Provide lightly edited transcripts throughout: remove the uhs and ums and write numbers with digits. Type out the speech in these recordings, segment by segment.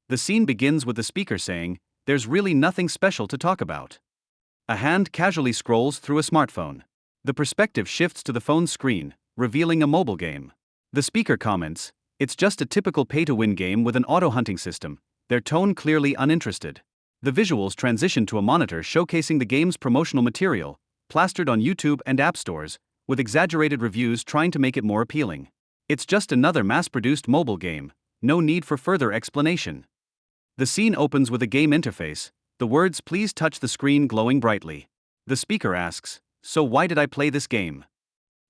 The scene begins with the speaker saying, "There's really nothing special to talk about." A hand casually scrolls through a smartphone. The perspective shifts to the phone's screen, revealing a mobile game. The speaker comments, "It's just a typical pay-to-win game with an auto-hunting system," their tone clearly uninterested. The visuals transition to a monitor showcasing the game's promotional material, plastered on YouTube and app stores, with exaggerated reviews trying to make it more appealing. It's just another mass-produced mobile game, no need for further explanation. The scene opens with a game interface, the words "Please touch the screen" glowing brightly. The speaker asks, "So why did I play this game?"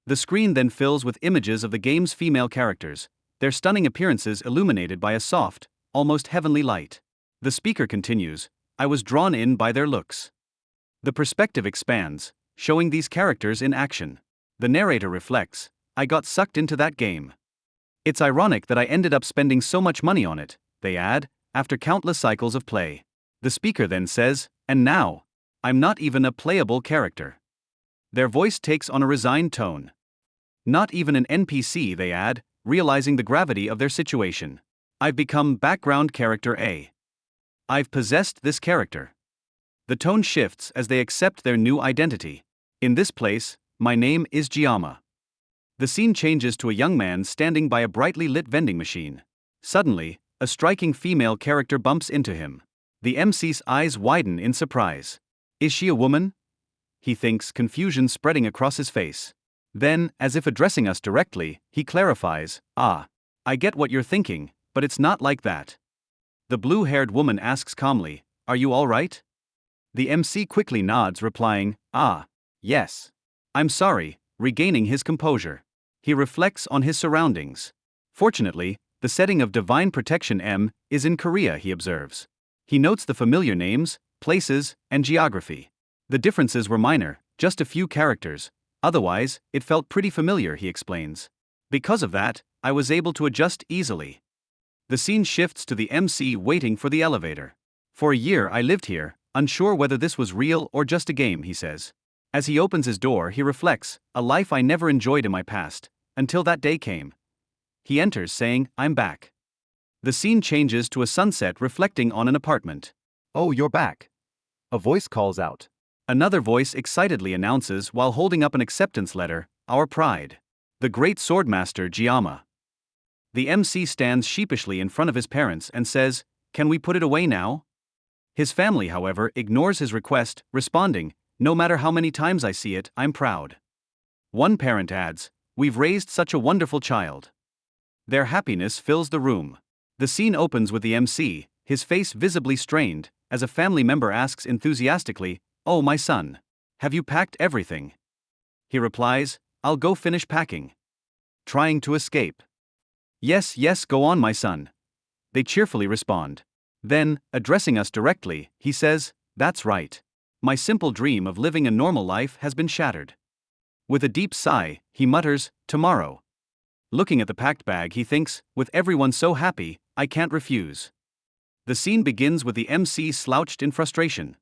The screen then fills with images of the game's female characters, their stunning appearances illuminated by a soft, almost heavenly light. The speaker continues, "I was drawn in by their looks." The perspective expands, showing these characters in action. The narrator reflects, "I got sucked into that game. It's ironic that I ended up spending so much money on it," they add, after countless cycles of play. The speaker then says, "And now, I'm not even a playable character." Their voice takes on a resigned tone. "Not even an NPC," they add, realizing the gravity of their situation. "I've become background character A. I've possessed this character." The tone shifts as they accept their new identity. "In this place, my name is Giama." The scene changes to a young man standing by a brightly lit vending machine. Suddenly, a striking female character bumps into him. The MC's eyes widen in surprise. "Is she a woman?" he thinks, confusion spreading across his face. Then, as if addressing us directly, he clarifies, "Ah, I get what you're thinking, but it's not like that." The blue-haired woman asks calmly, "Are you all right?" The MC quickly nods, replying, "Ah, yes. I'm sorry," regaining his composure. He reflects on his surroundings. Fortunately, the setting of Divine Protection M is in Korea, he observes. He notes the familiar names, places, and geography. The differences were minor, just a few characters. Otherwise, it felt pretty familiar, he explains. Because of that, I was able to adjust easily. The scene shifts to the MC waiting for the elevator. "For a year I lived here, unsure whether this was real or just a game," he says. As he opens his door, he reflects, "A life I never enjoyed in my past, until that day came." He enters saying, "I'm back." The scene changes to a sunset reflecting on an apartment. "Oh, you're back," a voice calls out. Another voice excitedly announces while holding up an acceptance letter, "Our pride. The great swordmaster Giama." The MC stands sheepishly in front of his parents and says, "Can we put it away now?" His family, however, ignores his request, responding, "No matter how many times I see it, I'm proud." One parent adds, "We've raised such a wonderful child." Their happiness fills the room. The scene opens with the MC, his face visibly strained, as a family member asks enthusiastically, "Oh, my son. Have you packed everything?" He replies, "I'll go finish packing." Trying to escape. "Yes, yes, go on, my son." They cheerfully respond. Then, addressing us directly, he says, "That's right. My simple dream of living a normal life has been shattered." With a deep sigh, he mutters, "Tomorrow." Looking at the packed bag, he thinks, "With everyone so happy, I can't refuse." The scene begins with the MC slouched in frustration.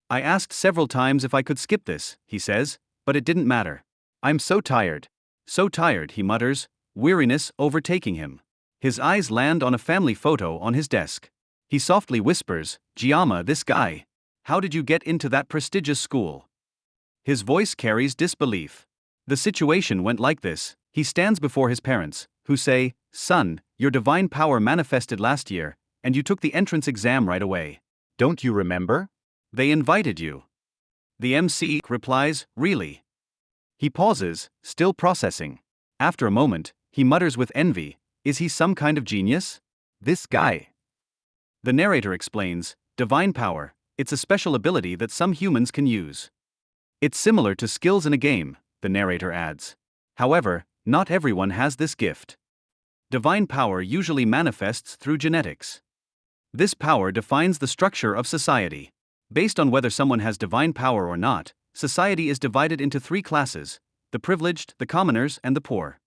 "I asked several times if I could skip this," he says, "but it didn't matter. I'm so tired." "So tired," he mutters, weariness overtaking him. His eyes land on a family photo on his desk. He softly whispers, "Giama, this guy. How did you get into that prestigious school?" His voice carries disbelief. The situation went like this. He stands before his parents, who say, "Son, your divine power manifested last year, and you took the entrance exam right away. "Don't you remember? They invited you." The MC replies, "Really?" He pauses, still processing. After a moment, he mutters with envy, "Is he some kind of genius? This guy." The narrator explains, "Divine power, it's a special ability that some humans can use. It's similar to skills in a game," the narrator adds. "However, not everyone has this gift. Divine power usually manifests through genetics. This power defines the structure of society. Based on whether someone has divine power or not, society is divided into three classes: the privileged, the commoners, and the poor.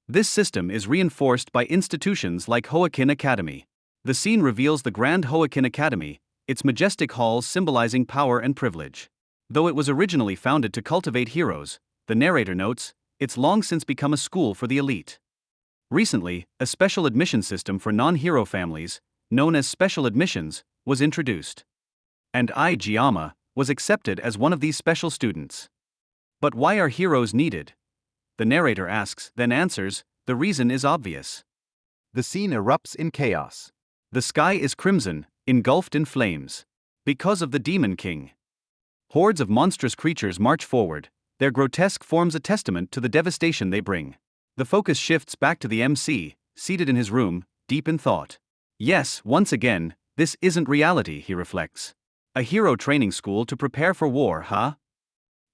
This system is reinforced by institutions like Awakens Academy. The scene reveals the Grand Awakens Academy, its majestic halls symbolizing power and privilege. Though it was originally founded to cultivate heroes, the narrator notes, it's long since become a school for the elite. Recently, a special admission system for non-hero families, known as special admissions, was introduced. And Jiyama was accepted as one of these special students. But why are heroes needed? The narrator asks, then answers, the reason is obvious. The scene erupts in chaos. The sky is crimson, engulfed in flames. Because of the Demon King. Hordes of monstrous creatures march forward, their grotesque forms a testament to the devastation they bring. The focus shifts back to the MC, seated in his room, deep in thought. Yes, once again, this isn't reality, he reflects. A hero training school to prepare for war, huh?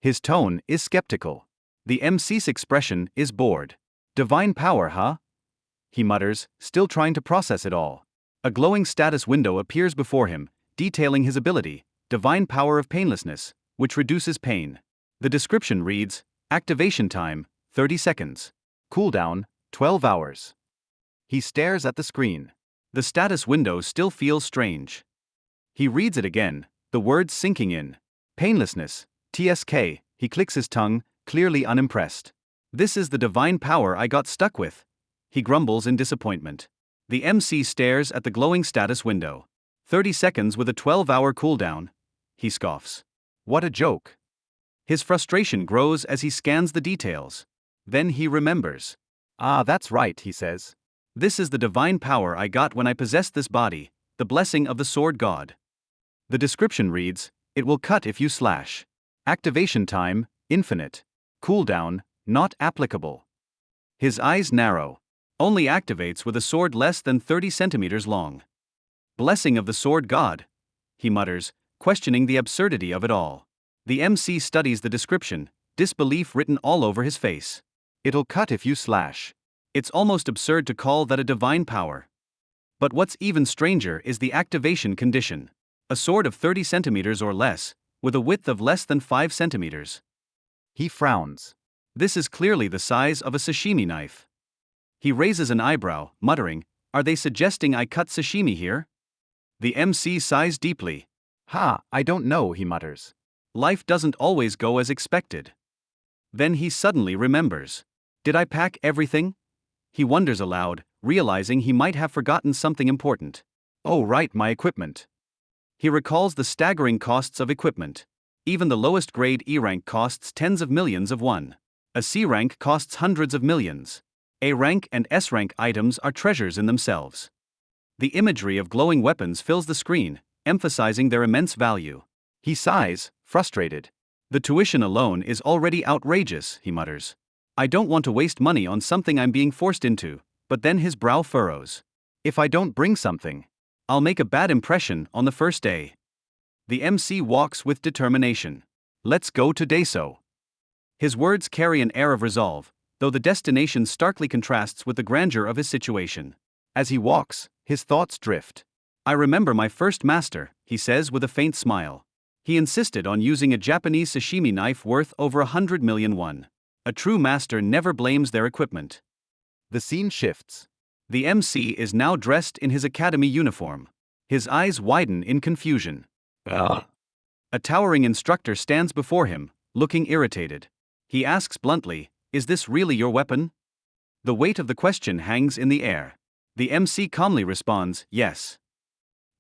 His tone is skeptical. The MC's expression is bored. Divine power, huh? He mutters, still trying to process it all. A glowing status window appears before him, detailing his ability, divine power of painlessness, which reduces pain. The description reads, activation time, 30 seconds. Cooldown, 12 hours. He stares at the screen. The status window still feels strange. He reads it again, the words sinking in. Painlessness, TSK, he clicks his tongue, clearly unimpressed. This is the divine power I got stuck with. He grumbles in disappointment. The MC stares at the glowing status window. 30 seconds with a 12-hour cooldown. He scoffs. What a joke. His frustration grows as he scans the details. Then he remembers. Ah, that's right, he says. This is the divine power I got when I possessed this body, the blessing of the sword god. The description reads, it will cut if you slash. Activation time, infinite. Cooldown, not applicable. His eyes narrow. Only activates with a sword less than 30 centimeters long. Blessing of the sword god, he mutters, questioning the absurdity of it all. The MC studies the description, disbelief written all over his face. It'll cut if you slash. It's almost absurd to call that a divine power. But what's even stranger is the activation condition. A sword of 30 centimeters or less, with a width of less than 5 centimeters. He frowns. This is clearly the size of a sashimi knife. He raises an eyebrow, muttering, are they suggesting I cut sashimi here? The MC sighs deeply. Ha, I don't know, he mutters. Life doesn't always go as expected. Then he suddenly remembers. Did I pack everything? He wonders aloud, realizing he might have forgotten something important. Oh right, my equipment. He recalls the staggering costs of equipment. Even the lowest grade E rank costs tens of millions of won. A C rank costs hundreds of millions. A rank and S rank items are treasures in themselves. The imagery of glowing weapons fills the screen, emphasizing their immense value. He sighs, frustrated. The tuition alone is already outrageous, he mutters. I don't want to waste money on something I'm being forced into, but then his brow furrows. If I don't bring something, I'll make a bad impression on the first day. The MC walks with determination. Let's go to Deso. His words carry an air of resolve, though the destination starkly contrasts with the grandeur of his situation. As he walks, his thoughts drift. I remember my first master, he says with a faint smile. He insisted on using a Japanese sashimi knife worth over 100 million won. A true master never blames their equipment. The scene shifts. The MC is now dressed in his academy uniform. His eyes widen in confusion. A towering instructor stands before him, looking irritated. He asks bluntly, is this really your weapon? The weight of the question hangs in the air. The MC calmly responds, yes.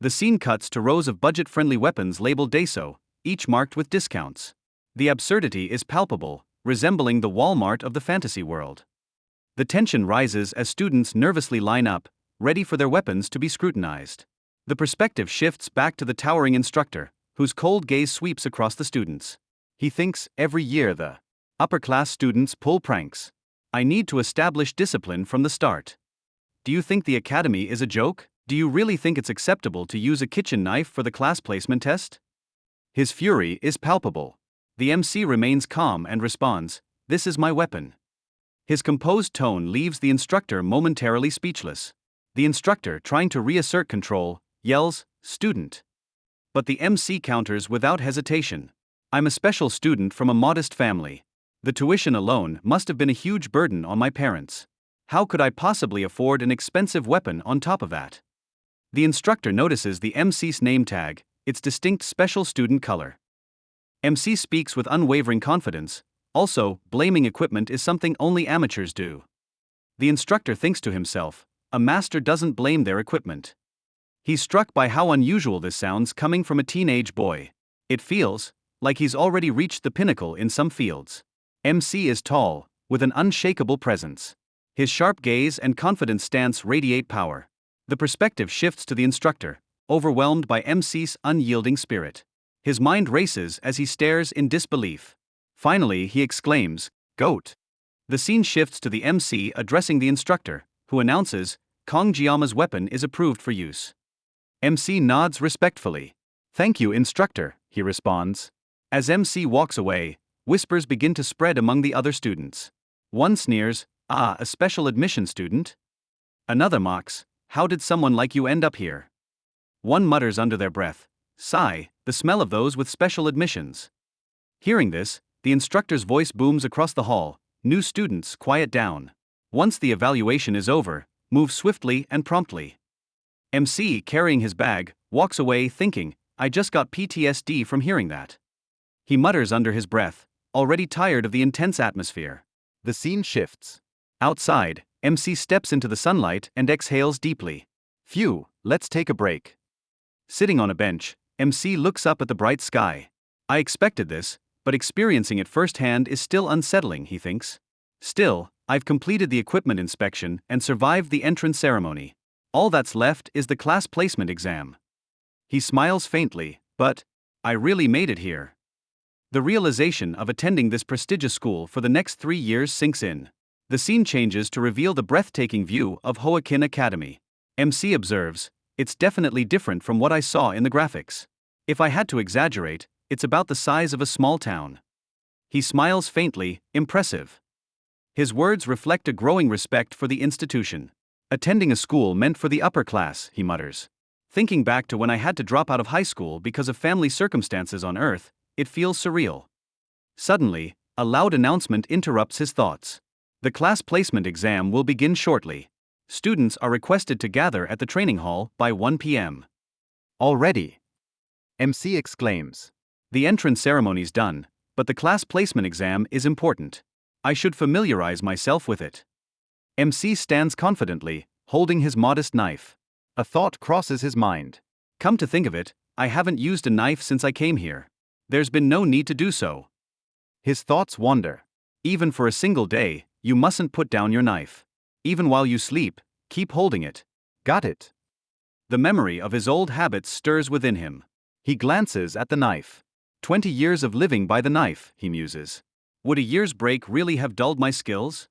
The scene cuts to rows of budget-friendly weapons labeled Deso, each marked with discounts. The absurdity is palpable, resembling the Walmart of the fantasy world. The tension rises as students nervously line up, ready for their weapons to be scrutinized. The perspective shifts back to the towering instructor, whose cold gaze sweeps across the students. He thinks, every year the upper-class students pull pranks. I need to establish discipline from the start. Do you think the academy is a joke? Do you really think it's acceptable to use a kitchen knife for the class placement test? His fury is palpable. The MC remains calm and responds, this is my weapon. His composed tone leaves the instructor momentarily speechless. The instructor, trying to reassert control, yells, student. But the MC counters without hesitation. I'm a special student from a modest family. The tuition alone must have been a huge burden on my parents. How could I possibly afford an expensive weapon on top of that? The instructor notices the MC's name tag, its distinct special student color. MC speaks with unwavering confidence. Also, blaming equipment is something only amateurs do. The instructor thinks to himself, a master doesn't blame their equipment. He's struck by how unusual this sounds coming from a teenage boy. It feels like he's already reached the pinnacle in some fields. MC is tall, with an unshakable presence. His sharp gaze and confident stance radiate power. The perspective shifts to the instructor, overwhelmed by MC's unyielding spirit. His mind races as he stares in disbelief. Finally, he exclaims, "Goat!" The scene shifts to the MC addressing the instructor, who announces, Kong Jiama's weapon is approved for use. MC nods respectfully. "Thank you, instructor," he responds. As MC walks away, whispers begin to spread among the other students. One sneers, "Ah, a special admission student?" Another mocks, "How did someone like you end up here?" One mutters under their breath, "Sigh, the smell of those with special admissions." Hearing this, the instructor's voice booms across the hall, "New students, quiet down. Once the evaluation is over, move swiftly and promptly." MC, carrying his bag, walks away thinking, "I just got PTSD from hearing that." He mutters under his breath, already tired of the intense atmosphere. The scene shifts. Outside, MC steps into the sunlight and exhales deeply. Phew, let's take a break. Sitting on a bench, MC looks up at the bright sky. I expected this, but experiencing it firsthand is still unsettling, he thinks. Still, I've completed the equipment inspection and survived the entrance ceremony. All that's left is the class placement exam. He smiles faintly, but I really made it here. The realization of attending this prestigious school for the next 3 years sinks in. The scene changes to reveal the breathtaking view of Awakens Academy. MC observes, "It's definitely different from what I saw in the graphics. If I had to exaggerate, it's about the size of a small town." He smiles faintly, impressive. His words reflect a growing respect for the institution. "Attending a school meant for the upper class," he mutters. "Thinking back to when I had to drop out of high school because of family circumstances on Earth, it feels surreal." Suddenly, a loud announcement interrupts his thoughts. The class placement exam will begin shortly. Students are requested to gather at the training hall by 1 p.m. Already? MC exclaims. The entrance ceremony's done, but the class placement exam is important. I should familiarize myself with it. MC stands confidently, holding his modest knife. A thought crosses his mind. Come to think of it, I haven't used a knife since I came here. There's been no need to do so. His thoughts wander. Even for a single day, you mustn't put down your knife. Even while you sleep, keep holding it. Got it. The memory of his old habits stirs within him. He glances at the knife. 20 years of living by the knife, he muses. Would a year's break really have dulled my skills?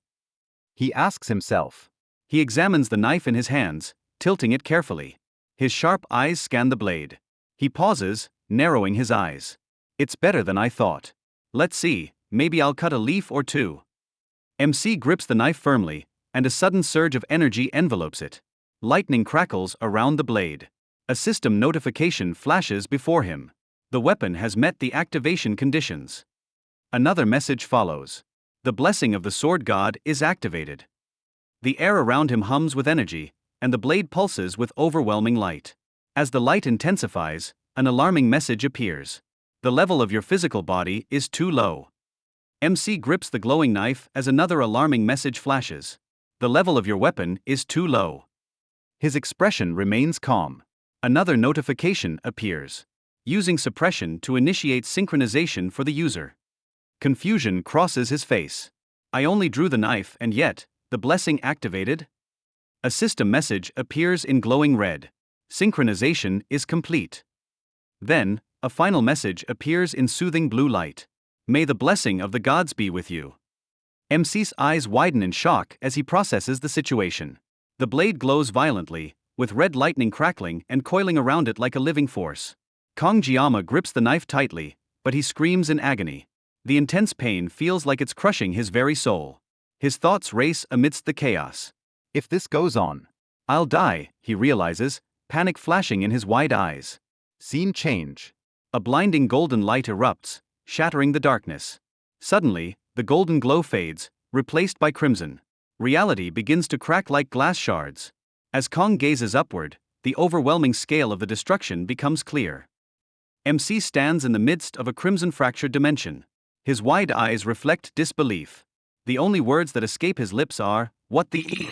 He asks himself. He examines the knife in his hands, tilting it carefully. His sharp eyes scan the blade. He pauses, narrowing his eyes. It's better than I thought. Let's see, maybe I'll cut a leaf or two. MC grips the knife firmly, and a sudden surge of energy envelopes it. Lightning crackles around the blade. A system notification flashes before him. The weapon has met the activation conditions. Another message follows. The blessing of the sword god is activated. The air around him hums with energy, and the blade pulses with overwhelming light. As the light intensifies, an alarming message appears. The level of your physical body is too low. MC grips the glowing knife as another alarming message flashes. The level of your weapon is too low. His expression remains calm. Another notification appears. Using suppression to initiate synchronization for the user. Confusion crosses his face. I only drew the knife and yet, the blessing activated? A system message appears in glowing red. Synchronization is complete. Then, a final message appears in soothing blue light. May the blessing of the gods be with you. MC's eyes widen in shock as he processes the situation. The blade glows violently, with red lightning crackling and coiling around it like a living force. Kong Jiama grips the knife tightly, but he screams in agony. The intense pain feels like it's crushing his very soul. His thoughts race amidst the chaos. If this goes on, I'll die, he realizes, panic flashing in his wide eyes. Scene change. A blinding golden light erupts, shattering the darkness. Suddenly, the golden glow fades, replaced by crimson. Reality begins to crack like glass shards. As Kong gazes upward, the overwhelming scale of the destruction becomes clear. MC stands in the midst of a crimson-fractured dimension. His wide eyes reflect disbelief. The only words that escape his lips are, "What the e?"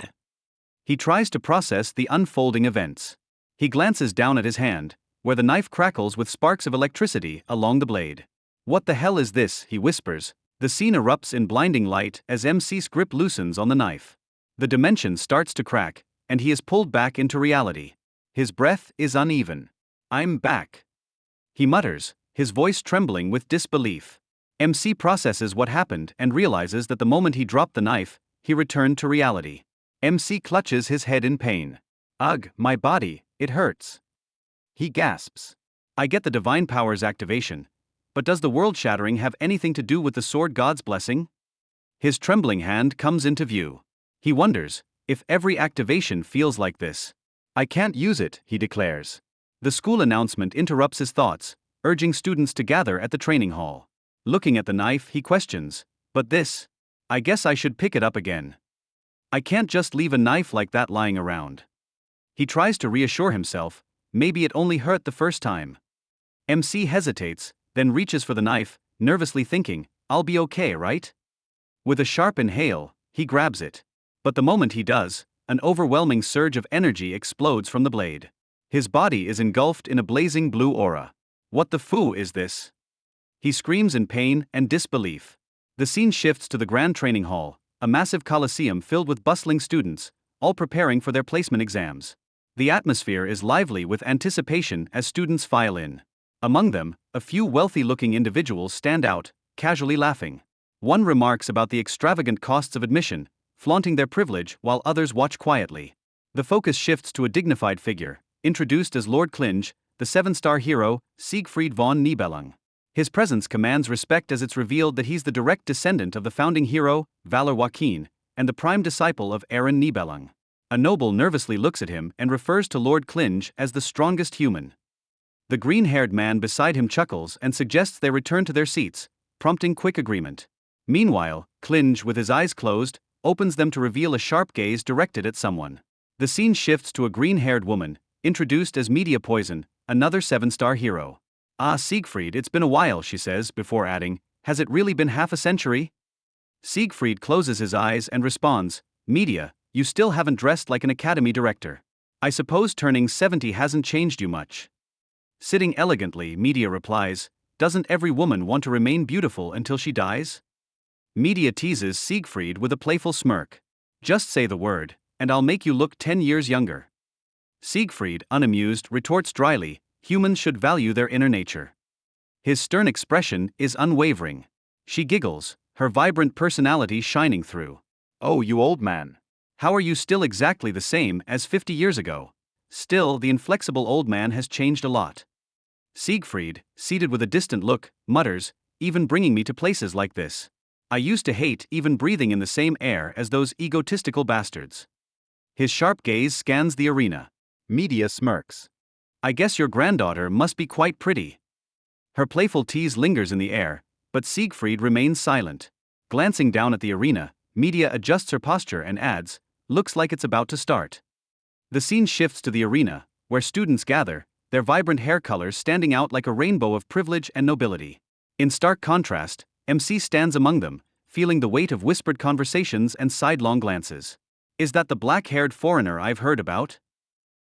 He tries to process the unfolding events. He glances down at his hand, where the knife crackles with sparks of electricity along the blade. "What the hell is this?" he whispers. The scene erupts in blinding light as MC's grip loosens on the knife. The dimension starts to crack, and he is pulled back into reality. His breath is uneven. "I'm back," he mutters, his voice trembling with disbelief. MC processes what happened and realizes that the moment he dropped the knife, he returned to reality. MC clutches his head in pain. "Ugh, my body, it hurts," he gasps. "I get the divine powers activation, but does the world shattering have anything to do with the sword god's blessing?" His trembling hand comes into view. He wonders if every activation feels like this. "I can't use it," he declares. The school announcement interrupts his thoughts, urging students to gather at the training hall. Looking at the knife, he questions, "But this? I guess I should pick it up again. I can't just leave a knife like that lying around." He tries to reassure himself, maybe it only hurt the first time. MC hesitates, then reaches for the knife, nervously thinking, "I'll be okay, right?" With a sharp inhale, he grabs it. But the moment he does, an overwhelming surge of energy explodes from the blade. His body is engulfed in a blazing blue aura. "What the foo is this?" he screams in pain and disbelief. The scene shifts to the Grand Training Hall, a massive coliseum filled with bustling students, all preparing for their placement exams. The atmosphere is lively with anticipation as students file in. Among them, a few wealthy-looking individuals stand out, casually laughing. One remarks about the extravagant costs of admission, flaunting their privilege while others watch quietly. The focus shifts to a dignified figure, introduced as Lord Klinge, the seven-star hero, Siegfried von Nibelung. His presence commands respect as it's revealed that he's the direct descendant of the founding hero, Valor Joachim, and the prime disciple of Aaron Nibelung. A noble nervously looks at him and refers to Lord Klinge as the strongest human. The green-haired man beside him chuckles and suggests they return to their seats, prompting quick agreement. Meanwhile, Klinge, with his eyes closed, opens them to reveal a sharp gaze directed at someone. The scene shifts to a green-haired woman, introduced as Media Poison, another seven-star hero. "Ah, Siegfried, it's been a while," she says, before adding, "Has it really been half a century?" Siegfried closes his eyes and responds, "Media, you still haven't dressed like an academy director. I suppose turning 70 hasn't changed you much." Sitting elegantly, Media replies, "Doesn't every woman want to remain beautiful until she dies?" Media teases Siegfried with a playful smirk. "Just say the word, and I'll make you look 10 years younger." Siegfried, unamused, retorts dryly, "Humans should value their inner nature." His stern expression is unwavering. She giggles, her vibrant personality shining through. "Oh, you old man. How are you still exactly the same as 50 years ago?" Still, the inflexible old man has changed a lot. Siegfried, seated with a distant look, mutters, "Even bringing me to places like this. I used to hate even breathing in the same air as those egotistical bastards." His sharp gaze scans the arena. Media smirks. "I guess your granddaughter must be quite pretty." Her playful tease lingers in the air, but Siegfried remains silent. Glancing down at the arena, Media adjusts her posture and adds, "Looks like it's about to start." The scene shifts to the arena, where students gather, their vibrant hair colors standing out like a rainbow of privilege and nobility. In stark contrast, MC stands among them, feeling the weight of whispered conversations and sidelong glances. "Is that the black-haired foreigner I've heard about?"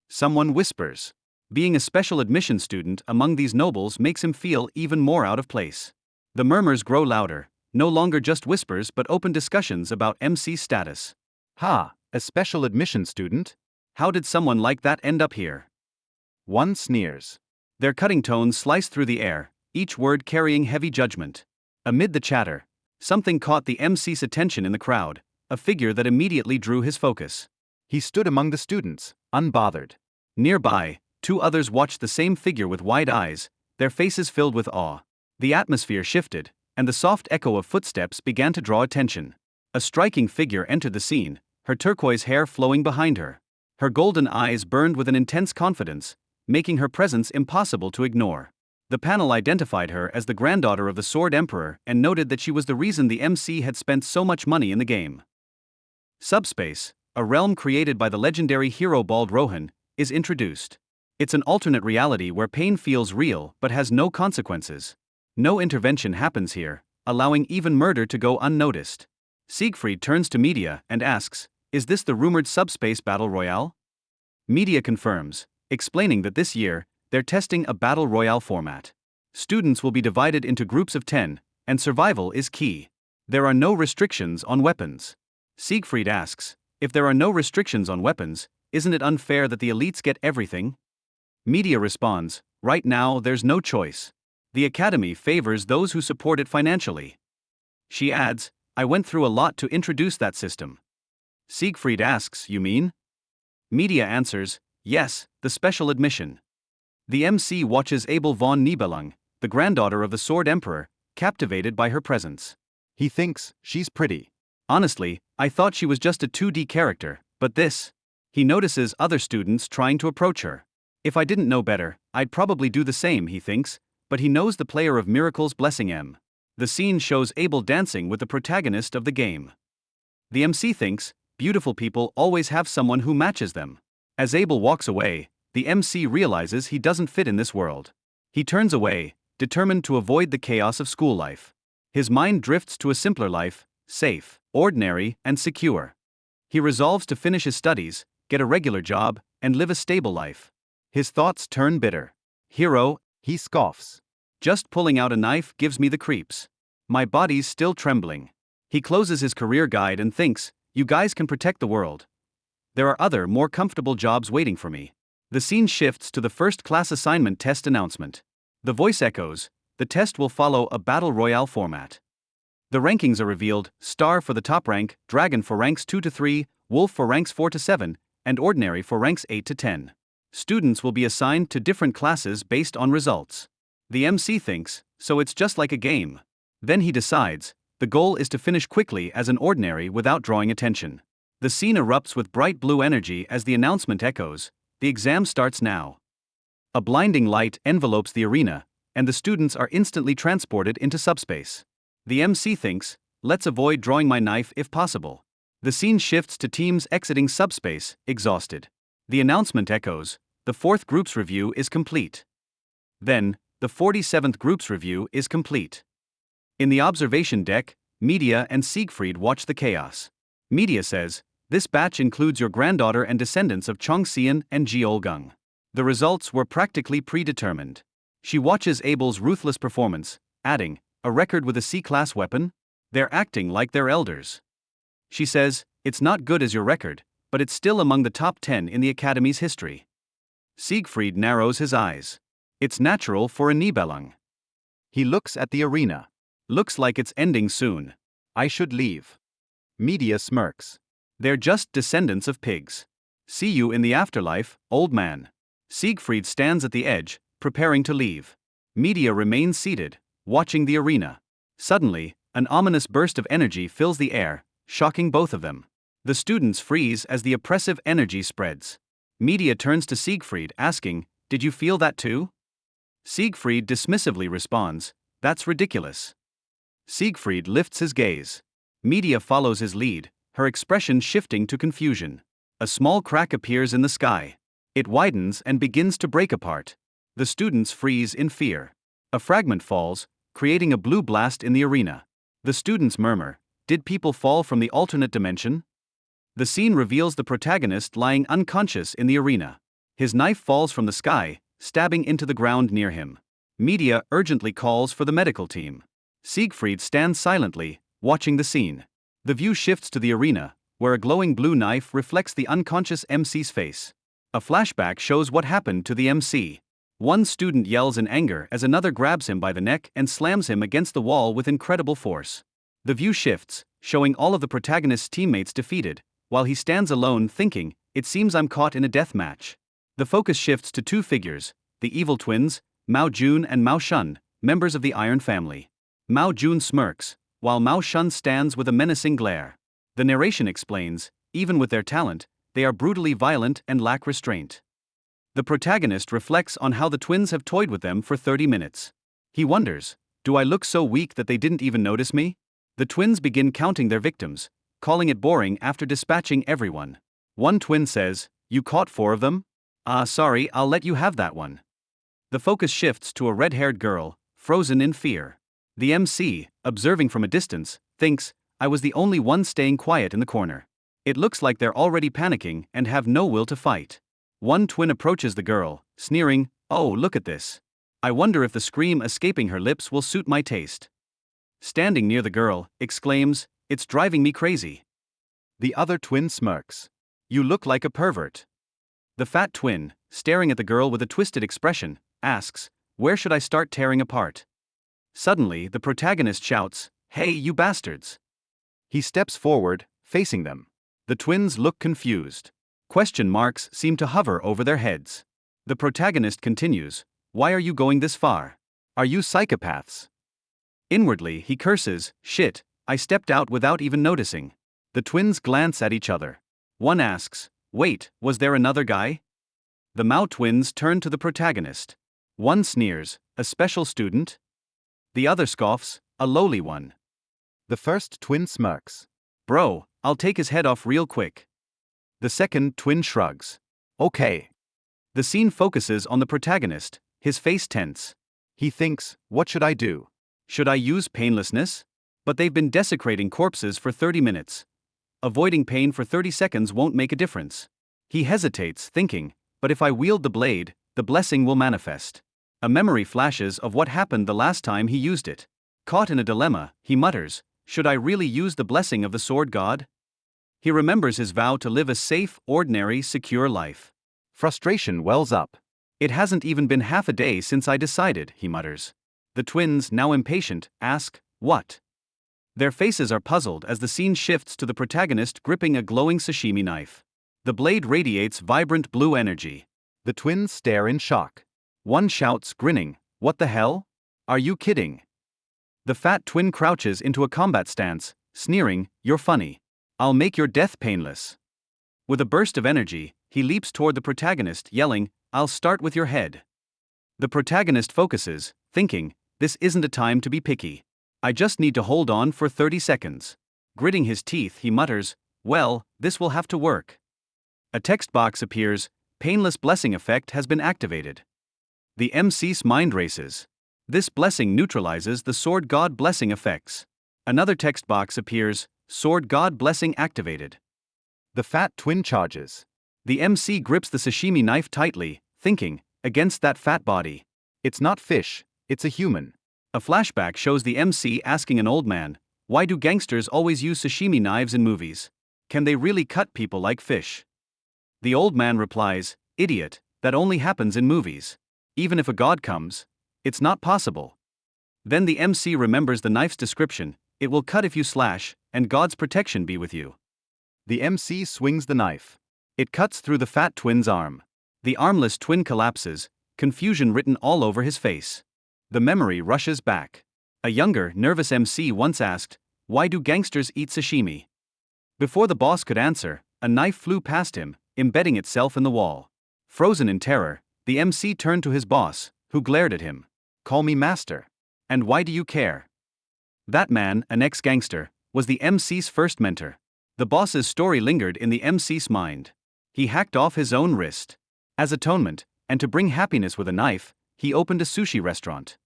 someone whispers. Being a special admission student among these nobles makes him feel even more out of place. The murmurs grow louder, no longer just whispers but open discussions about MC's status. "Ha, a special admission student? How did someone like that end up here?" one sneers. Their cutting tones slice through the air, each word carrying heavy judgment. Amid the chatter, something caught the MC's attention in the crowd, a figure that immediately drew his focus. He stood among the students, unbothered. Nearby, two others watched the same figure with wide eyes, their faces filled with awe. The atmosphere shifted, and the soft echo of footsteps began to draw attention. A striking figure entered the scene, her turquoise hair flowing behind her. Her golden eyes burned with an intense confidence, making her presence impossible to ignore. The panel identified her as the granddaughter of the Sword Emperor and noted that she was the reason the MC had spent so much money in the game. Subspace, a realm created by the legendary hero Bald Rohan, is introduced. It's an alternate reality where pain feels real but has no consequences. No intervention happens here, allowing even murder to go unnoticed. Siegfried turns to Media and asks, "Is this the rumored subspace battle royale?" Media confirms, explaining that this year, they're testing a battle royale format. Students will be divided into groups of 10, and survival is key. There are no restrictions on weapons. Siegfried asks, if there are no restrictions on weapons, isn't it unfair that the elites get everything? Media responds, right now there's no choice. The academy favors those who support it financially. She adds, I went through a lot to introduce that system. Siegfried asks, you mean? Media answers, yes, the special admission. The MC watches Abel von Nibelung, the granddaughter of the Sword Emperor, captivated by her presence. He thinks she's pretty. Honestly, I thought she was just a 2D character, but this. He notices other students trying to approach her. If I didn't know better, I'd probably do the same, he thinks, but he knows the player of Miracles blessing M. The scene shows Abel dancing with the protagonist of the game. The MC thinks, beautiful people always have someone who matches them. As Abel walks away, the MC realizes he doesn't fit in this world. He turns away, determined to avoid the chaos of school life. His mind drifts to a simpler life, safe, ordinary, and secure. He resolves to finish his studies, get a regular job, and live a stable life. His thoughts turn bitter. Hero, He scoffs. just pulling out a knife gives me the creeps. My body's still trembling. He closes his career guide and thinks, you guys can protect the world. There are other, more comfortable jobs waiting for me. The scene shifts to the first class assignment test announcement. The voice echoes, the test will follow a battle royale format. The rankings are revealed, Star for the top rank, Dragon for ranks 2 to 3, Wolf for ranks 4 to 7, and Ordinary for ranks 8 to 10. Students will be assigned to different classes based on results. The MC thinks, so it's just like a game. Then he decides, the goal is to finish quickly as an Ordinary without drawing attention. The scene erupts with bright blue energy as the announcement echoes, the exam starts now. A blinding light envelopes the arena, and the students are instantly transported into subspace. The MC thinks, let's avoid drawing my knife if possible. The scene shifts to teams exiting subspace, exhausted. The announcement echoes, the 4th group's review is complete. Then, the 47th group's review is complete. In the observation deck, Media and Siegfried watch the chaos. Media says, this batch includes your granddaughter and descendants of Chongxian and Jiolgung. The results were practically predetermined. She watches Abel's ruthless performance, adding, a record with a C-class weapon? They're acting like they're elders. She says, it's not good as your record, but it's still among the top 10 in the Academy's history. Siegfried narrows his eyes. It's natural for a Nibelung. He looks at the arena. Looks like it's ending soon. I should leave. Media smirks. They're just descendants of pigs. See you in the afterlife, old man. Siegfried stands at the edge, preparing to leave. Media remains seated, watching the arena. Suddenly, an ominous burst of energy fills the air, shocking both of them. The students freeze as the oppressive energy spreads. Media turns to Siegfried asking, did you feel that too? Siegfried dismissively responds, that's ridiculous. Siegfried lifts his gaze. Media follows his lead, her expression shifting to confusion. A small crack appears in the sky. It widens and begins to break apart. The students freeze in fear. A fragment falls, creating a blue blast in the arena. The students murmur, did people fall from the alternate dimension? The scene reveals the protagonist lying unconscious in the arena. His knife falls from the sky, stabbing into the ground near him. Media urgently calls for the medical team. Siegfried stands silently, watching the scene. The view shifts to the arena, where a glowing blue knife reflects the unconscious MC's face. A flashback shows what happened to the MC. One student yells in anger as another grabs him by the neck and slams him against the wall with incredible force. The view shifts, showing all of the protagonist's teammates defeated, while he stands alone thinking, it seems I'm caught in a death match. The focus shifts to two figures, the evil twins, Mao Jun and Mao Shun, members of the Iron family. Mao Jun smirks, while Mao Shun stands with a menacing glare. The narration explains, even with their talent, they are brutally violent and lack restraint. The protagonist reflects on how the twins have toyed with them for 30 minutes. He wonders, do I look so weak that they didn't even notice me? The twins begin counting their victims, calling it boring after dispatching everyone. One twin says, you caught 4 of them? Sorry, I'll let you have that one. The focus shifts to a red-haired girl, frozen in fear. The MC, observing from a distance, thinks, I was the only one staying quiet in the corner. It looks like they're already panicking and have no will to fight. One twin approaches the girl, sneering, "Oh, look at this. I wonder if the scream escaping her lips will suit my taste." Standing near the girl, exclaims, "It's driving me crazy." The other twin smirks. "You look like a pervert." The fat twin, staring at the girl with a twisted expression, asks, "Where should I start tearing apart?" Suddenly, the protagonist shouts, "Hey, you bastards!" He steps forward, facing them. The twins look confused. Question marks seem to hover over their heads. The protagonist continues, "Why are you going this far? Are you psychopaths?" Inwardly, he curses, "Shit, I stepped out without even noticing." The twins glance at each other. One asks, "Wait, was there another guy?" The Mao twins turn to the protagonist. One sneers, "A special student?" The other scoffs, "A lowly one." The first twin smirks. "Bro, I'll take his head off real quick." The second twin shrugs. "Okay." The scene focuses on the protagonist, his face tense. He thinks, "What should I do? Should I use painlessness? But they've been desecrating corpses for 30 minutes. Avoiding pain for 30 seconds won't make a difference." He hesitates, thinking, "But if I wield the blade, the blessing will manifest." A memory flashes of what happened the last time he used it. Caught in a dilemma, he mutters, "Should I really use the blessing of the sword god?" He remembers his vow to live a safe, ordinary, secure life. Frustration wells up. "It hasn't even been half a day since I decided," he mutters. The twins, now impatient, ask, "What?" Their faces are puzzled as the scene shifts to the protagonist gripping a glowing sashimi knife. The blade radiates vibrant blue energy. The twins stare in shock. One shouts, grinning, "What the hell? Are you kidding?" The fat twin crouches into a combat stance, sneering, "You're funny. I'll make your death painless." With a burst of energy, he leaps toward the protagonist, yelling, "I'll start with your head." The protagonist focuses, thinking, "This isn't a time to be picky. I just need to hold on for 30 seconds. Gritting his teeth, he mutters, "Well, this will have to work." A text box appears, "Painless blessing effect has been activated." The MC's mind races. This blessing neutralizes the sword god blessing effects. Another text box appears, "Sword god blessing activated." The fat twin charges. The MC grips the sashimi knife tightly, thinking, "Against that fat body." It's not fish, it's a human. A flashback shows the MC asking an old man, "Why do gangsters always use sashimi knives in movies? Can they really cut people like fish?" The old man replies, "Idiot, that only happens in movies. Even if a god comes, it's not possible." Then the MC remembers the knife's description, "It will cut if you slash, and God's protection be with you." The MC swings the knife. It cuts through the fat twin's arm. The armless twin collapses, confusion written all over his face. The memory rushes back. A younger, nervous MC once asked, "Why do gangsters eat sashimi?" Before the boss could answer, a knife flew past him, embedding itself in the wall. Frozen in terror, the MC turned to his boss, who glared at him. "Call me master." "And why do you care?" That man, an ex-gangster, was the MC's first mentor. The boss's story lingered in the MC's mind. He hacked off his own wrist. As atonement, and to bring happiness with a knife, he opened a sushi restaurant.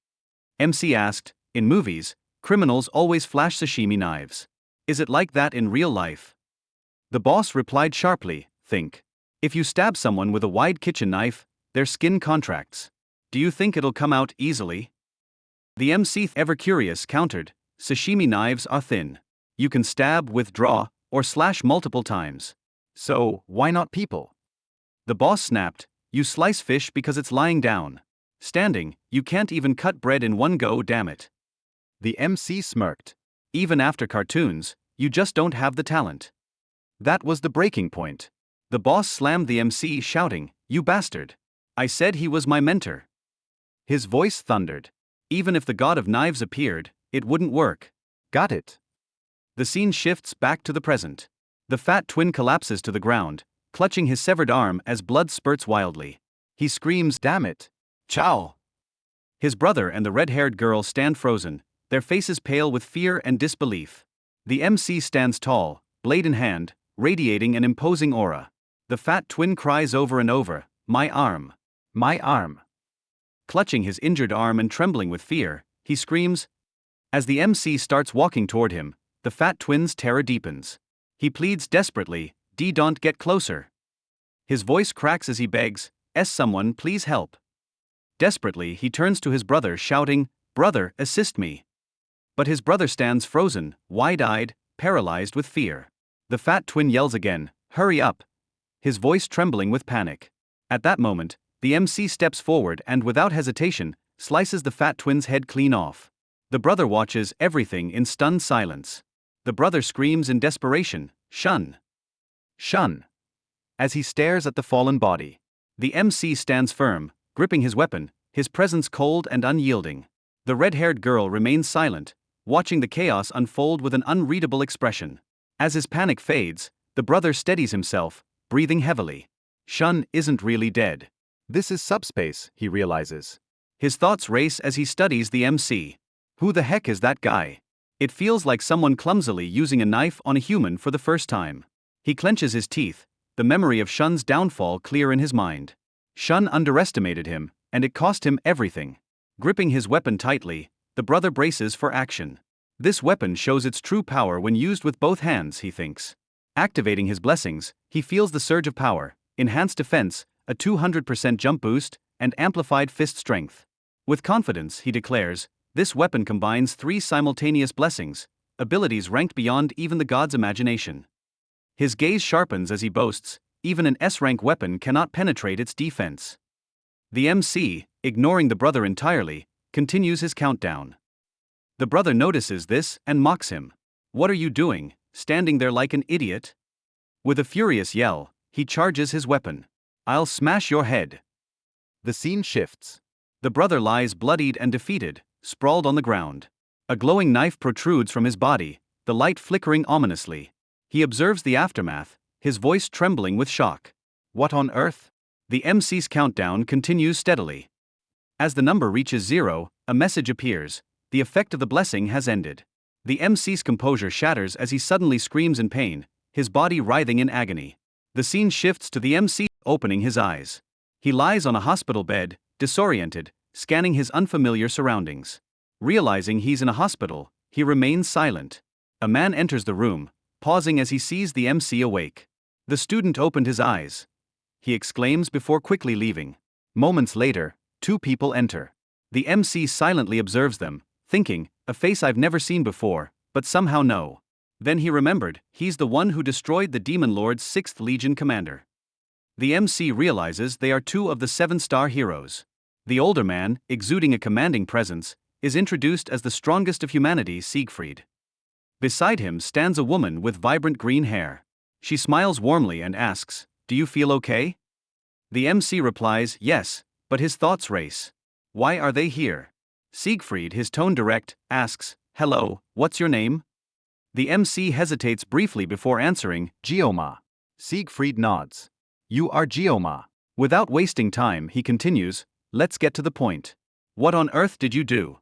MC asked, "In movies, criminals always flash sashimi knives. Is it like that in real life?" The boss replied sharply, "Think. If you stab someone with a wide kitchen knife, their skin contracts. Do you think it'll come out easily?" The MC, ever curious, countered, "Sashimi knives are thin. You can stab, withdraw, or slash multiple times. So, why not people?" The boss snapped, "You slice fish because it's lying down. Standing, you can't even cut bread in one go, damn it." The MC smirked. "Even after cartoons, you just don't have the talent." That was the breaking point. The boss slammed the MC, shouting, "You bastard. I said he was my mentor." His voice thundered. Even if the god of knives appeared, it wouldn't work. Got it. The scene shifts back to the present. The fat twin collapses to the ground, clutching his severed arm as blood spurts wildly. He screams, "Damn it! Ciao!" His brother and the red-haired girl stand frozen, their faces pale with fear and disbelief. The MC stands tall, blade in hand, radiating an imposing aura. The fat twin cries over and over, "My arm! My arm!" Clutching his injured arm and trembling with fear, he screams. As the MC starts walking toward him, the fat twin's terror deepens. He pleads desperately, "Don't get closer." His voice cracks as he begs, someone please help. Desperately, he turns to his brother shouting, "Brother, assist me." But his brother stands frozen, wide-eyed, paralyzed with fear. The fat twin yells again, "Hurry up!" his voice trembling with panic. At that moment, the MC steps forward and without hesitation, slices the fat twin's head clean off. The brother watches everything in stunned silence. The brother screams in desperation, "Shun! Shun!" as he stares at the fallen body. The MC stands firm, gripping his weapon, his presence cold and unyielding. The red-haired girl remains silent, watching the chaos unfold with an unreadable expression. As his panic fades, the brother steadies himself, breathing heavily. Shun isn't really dead. This is subspace, he realizes. His thoughts race as he studies the MC. Who the heck is that guy? It feels like someone clumsily using a knife on a human for the first time. He clenches his teeth, the memory of Shun's downfall clear in his mind. Shun underestimated him, and it cost him everything. Gripping his weapon tightly, the brother braces for action. This weapon shows its true power when used with both hands, he thinks. Activating his blessings, he feels the surge of power, enhanced defense, a 200% jump boost, and amplified fist strength. With confidence, he declares, this weapon combines 3 simultaneous blessings, abilities ranked beyond even the god's imagination. His gaze sharpens as he boasts, even an S-rank weapon cannot penetrate its defense. The MC, ignoring the brother entirely, continues his countdown. The brother notices this and mocks him. "What are you doing, standing there like an idiot?" With a furious yell, he charges his weapon. "I'll smash your head." The scene shifts. The brother lies bloodied and defeated, sprawled on the ground. A glowing knife protrudes from his body, the light flickering ominously. He observes the aftermath, his voice trembling with shock. What on earth? The MC's countdown continues steadily. As the number reaches 0, a message appears. The effect of the blessing has ended. The MC's composure shatters as he suddenly screams in pain, his body writhing in agony. The scene shifts to the MC opening his eyes. He lies on a hospital bed, disoriented, scanning his unfamiliar surroundings. Realizing he's in a hospital, he remains silent. A man enters the room, pausing as he sees the MC awake. "The student opened his eyes," he exclaims before quickly leaving. Moments later, 2 people enter. The MC silently observes them, thinking, a face I've never seen before, but somehow know. Then he remembered, he's the one who destroyed the Demon Lord's 6th Legion commander. The MC realizes they are 2 of the 7-star heroes. The older man, exuding a commanding presence, is introduced as the strongest of humanity, Siegfried. Beside him stands a woman with vibrant green hair. She smiles warmly and asks, "Do you feel okay?" The MC replies, "Yes," but his thoughts race. Why are they here? Siegfried, his tone direct, asks, "Hello, what's your name?" The MC hesitates briefly before answering, "Gioma." Siegfried nods. "You are Gioma." Without wasting time, he continues, "Let's get to the point. What on earth did you do?"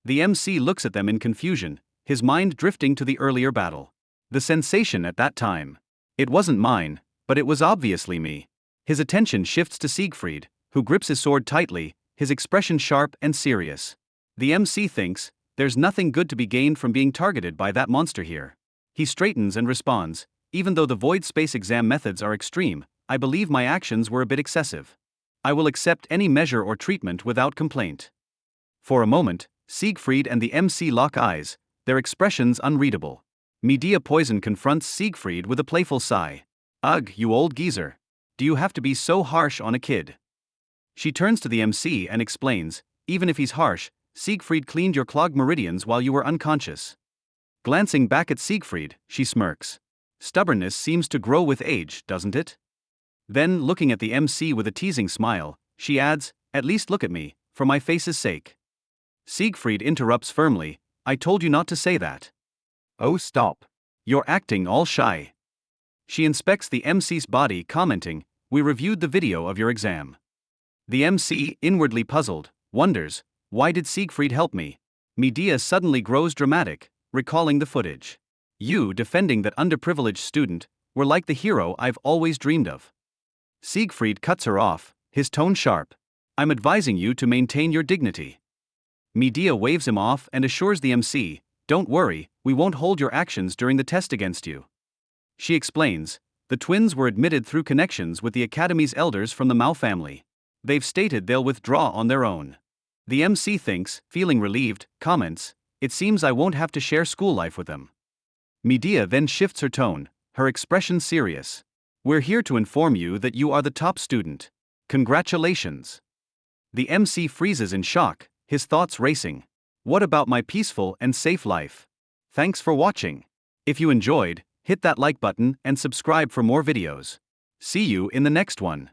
The MC looks at them in confusion, his mind drifting to the earlier battle. The sensation at that time. It wasn't mine, but it was obviously me. His attention shifts to Siegfried, who grips his sword tightly, his expression sharp and serious. The MC thinks, there's nothing good to be gained from being targeted by that monster here. He straightens and responds, "Even though the void space exam methods are extreme, I believe my actions were a bit excessive. I will accept any measure or treatment without complaint." For a moment, Siegfried and the MC lock eyes, their expressions unreadable. Medea Poison confronts Siegfried with a playful sigh. "Ugh, you old geezer. Do you have to be so harsh on a kid?" She turns to the MC and explains, "Even if he's harsh, Siegfried cleaned your clogged meridians while you were unconscious." Glancing back at Siegfried, she smirks. Stubbornness seems to grow with age, doesn't it? Then, looking at the MC with a teasing smile, she adds, "At least look at me, for my face's sake." Siegfried interrupts firmly, "I told you not to say that." "Oh, stop. You're acting all shy." She inspects the MC's body, commenting, "We reviewed the video of your exam." The MC, inwardly puzzled, wonders, why did Siegfried help me? Medea suddenly grows dramatic, recalling the footage. "You defending that underprivileged student were like the hero I've always dreamed of." Siegfried cuts her off, his tone sharp. "I'm advising you to maintain your dignity." Medea waves him off and assures the MC, "Don't worry, we won't hold your actions during the test against you." She explains, The twins were admitted through connections with the Academy's elders from the Mao family. They've stated they'll withdraw on their own. The MC thinks, feeling relieved, comments, "It seems I won't have to share school life with them." Medea then shifts her tone, her expression serious. "We're here to inform you that you are the top student. Congratulations." The MC freezes in shock, his thoughts racing. What about my peaceful and safe life? Thanks for watching. If you enjoyed, hit that like button and subscribe for more videos. See you in the next one.